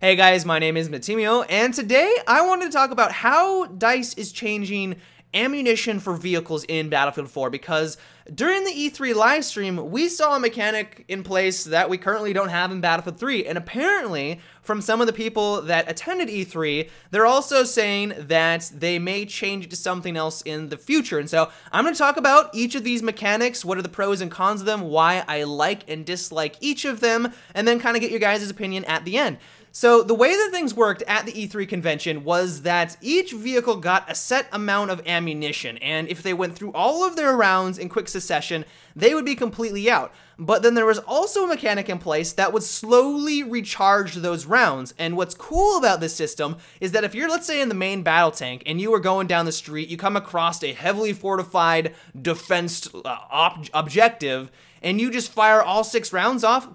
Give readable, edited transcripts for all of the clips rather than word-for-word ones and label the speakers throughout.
Speaker 1: Hey guys, my name is Matimio, and today I wanted to talk about how DICE is changing ammunition for vehicles in Battlefield 4, because during the E3 livestream, we saw a mechanic in place that we currently don't have in Battlefield 3, and apparently, from some of the people that attended E3, they're also saying that they may change it to something else in the future. And so I'm going to talk about each of these mechanics, what are the pros and cons of them, why I like and dislike each of them, and then kind of get your guys' opinion at the end. So the way that things worked at the E3 convention was that each vehicle got a set amount of ammunition, and if they went through all of their rounds in quick succession, they would be completely out. But then there was also a mechanic in place that would slowly recharge those rounds. And what's cool about this system is that if you're, let's say, in the main battle tank and you are going down the street, you come across a heavily fortified defense objective, and you just fire all 6 rounds off,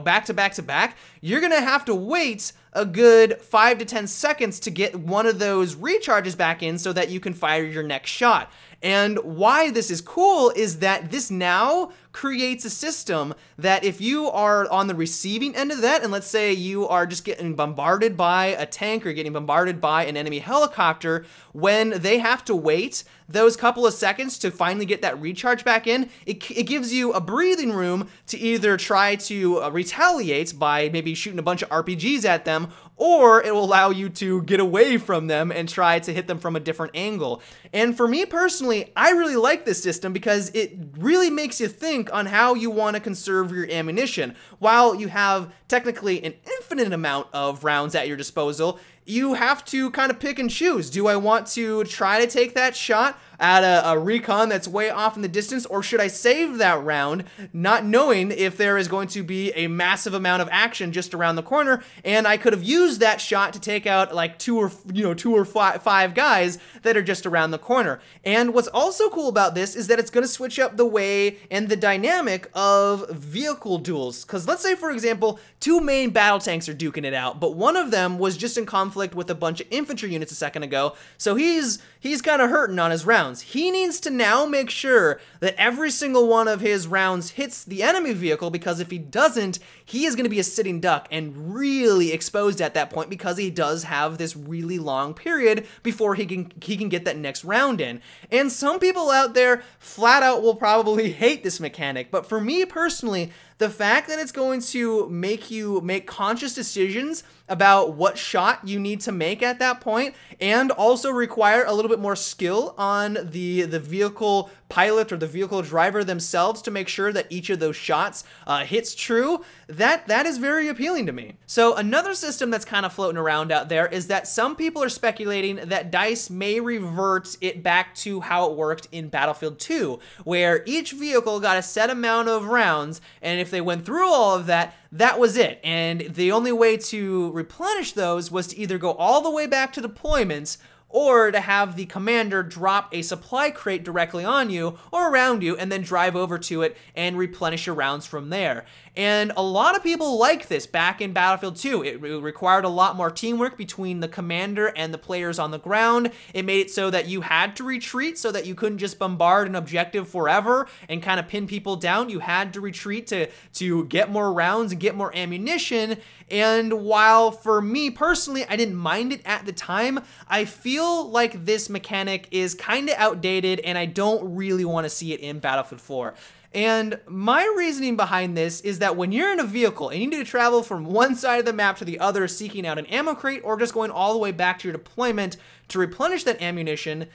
Speaker 1: back to back to back, you're gonna have to wait a good 5 to 10 seconds to get one of those recharges back in so that you can fire your next shot. And why this is cool is that this now creates a system that if you are on the receiving end of that, and let's say you are just getting bombarded by a tank or getting bombarded by an enemy helicopter, when they have to wait those couple of seconds to finally get that recharge back in, it gives you a breathing room to either try to retaliate by maybe shooting a bunch of RPGs at them, or it will allow you to get away from them and try to hit them from a different angle. And for me personally, I really like this system because it really makes you think on how you want to conserve your ammunition. While you have technically an infinite amount of rounds at your disposal, you have to kind of pick and choose. Do I want to try to take that shot at a recon that's way off in the distance, or should I save that round, not knowing if there is going to be a massive amount of action just around the corner, and I could have used that shot to take out like two or five guys that are just around the corner. And what's also cool about this is that it's going to switch up the way and the dynamic of vehicle duels. Because let's say, for example, 2 main battle tanks are duking it out, but one of them was just in conflict with a bunch of infantry units a second ago, so he's kind of hurting on his rounds. He needs to now make sure that every single one of his rounds hits the enemy vehicle, because if he doesn't, he is going to be a sitting duck and really exposed at that point, because he does have this really long period before he can get that next round in. And some people out there flat out will probably hate this mechanic, but for me personally, the fact that it's going to make you make conscious decisions about what shot you need to make at that point, and also require a little bit more skill on the vehicle pilot or the vehicle driver themselves to make sure that each of those shots hits true, that is very appealing to me. So another system that's kind of floating around out there is that some people are speculating that DICE may revert it back to how it worked in Battlefield 2, where each vehicle got a set amount of rounds, and if they went through all of that, that was it. And the only way to replenish those was to either go all the way back to deployments, or to have the commander drop a supply crate directly on you or around you and then drive over to it and replenish your rounds from there. And a lot of people like this back in Battlefield 2. It required a lot more teamwork between the commander and the players on the ground. It made it so that you had to retreat, so that you couldn't just bombard an objective forever and kind of pin people down. You had to retreat to get more rounds and get more ammunition. And while for me personally, I didn't mind it at the time, I feel like this mechanic is kind of outdated and I don't really want to see it in Battlefield 4. And my reasoning behind this is that when you're in a vehicle and you need to travel from one side of the map to the other seeking out an ammo crate, or just going all the way back to your deployment to replenish that ammunition,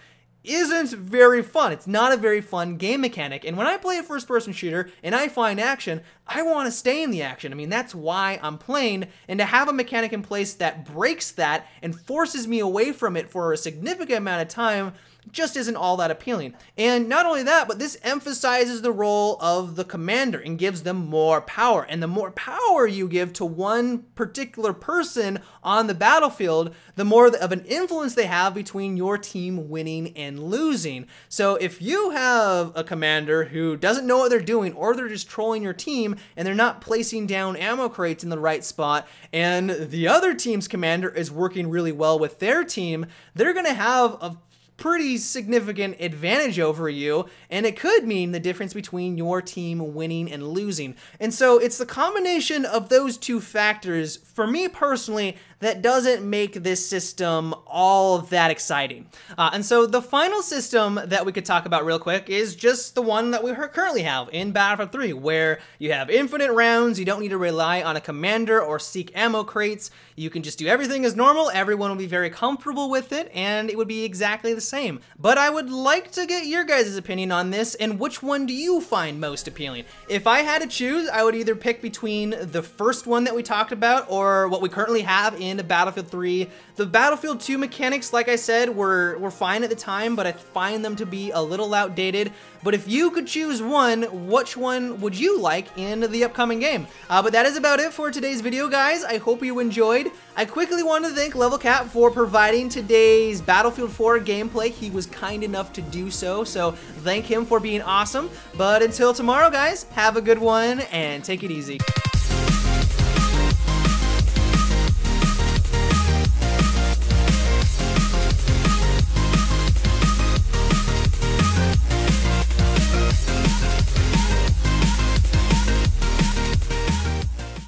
Speaker 1: isn't very fun. It's not a very fun game mechanic. And when I play a first-person shooter and I find action, I want to stay in the action. I mean, that's why I'm playing, and to have a mechanic in place that breaks that and forces me away from it for a significant amount of time just isn't all that appealing. And not only that, but this emphasizes the role of the commander and gives them more power. And the more power you give to one particular person on the battlefield, the more of an influence they have between your team winning and losing. So if you have a commander who doesn't know what they're doing, or they're just trolling your team and they're not placing down ammo crates in the right spot, and the other team's commander is working really well with their team, they're going to have a pretty significant advantage over you, and it could mean the difference between your team winning and losing. And so it's the combination of those two factors, for me personally, that doesn't make this system all that exciting. And so the final system that we could talk about real quick is just the one that we currently have in Battlefield 3, where you have infinite rounds, you don't need to rely on a commander or seek ammo crates, you can just do everything as normal, everyone will be very comfortable with it, and it would be exactly the same. But I would like to get your guys' opinion on this, and which one do you find most appealing? If I had to choose, I would either pick between the first one that we talked about, or what we currently have in Battlefield 3. The Battlefield 2 mechanics, like I said, were fine at the time, but I find them to be a little outdated. But if you could choose one, which one would you like in the upcoming game? But that is about it for today's video, guys. I hope you enjoyed. I quickly want to thank LevelCap for providing today's Battlefield 4 gameplay. He was kind enough to do so thank him for being awesome. But until tomorrow, guys, have a good one and take it easy.